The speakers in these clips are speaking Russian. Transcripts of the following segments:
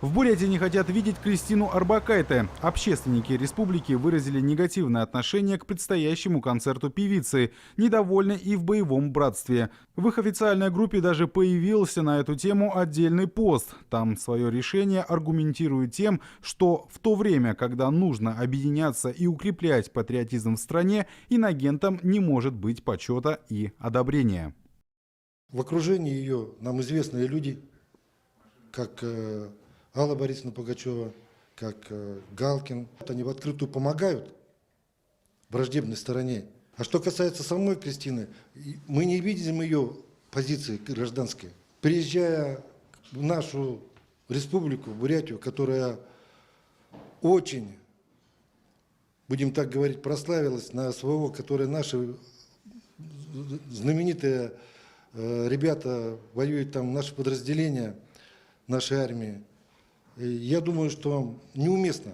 В Бурятии не хотят видеть Кристину Орбакайте. Общественники республики выразили негативное отношение к предстоящему концерту певицы, недовольны и в боевом братстве. В их официальной группе даже появился на эту тему отдельный пост. Там свое решение аргументируют тем, что в то время, когда нужно объединяться и укреплять патриотизм в стране, инагентам не может быть почета и одобрения. В окружении ее нам известные люди, как Алла Борисовна Пугачева, как Галкин. Они в открытую помогают враждебной стороне. А что касается самой Кристины, мы не видим ее позиции гражданской. Приезжая в нашу республику, в Бурятию, которая очень, будем так говорить, прославилась на СВО, которые наши знаменитые ребята воюют там, наши подразделения, нашей армии. Я думаю, что неуместно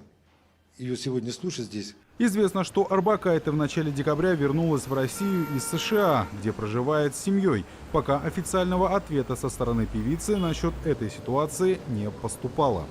ее сегодня слушать здесь. Известно, что Орбакайте в начале декабря вернулась в Россию из США, где проживает с семьей, пока официального ответа со стороны певицы насчет этой ситуации не поступало.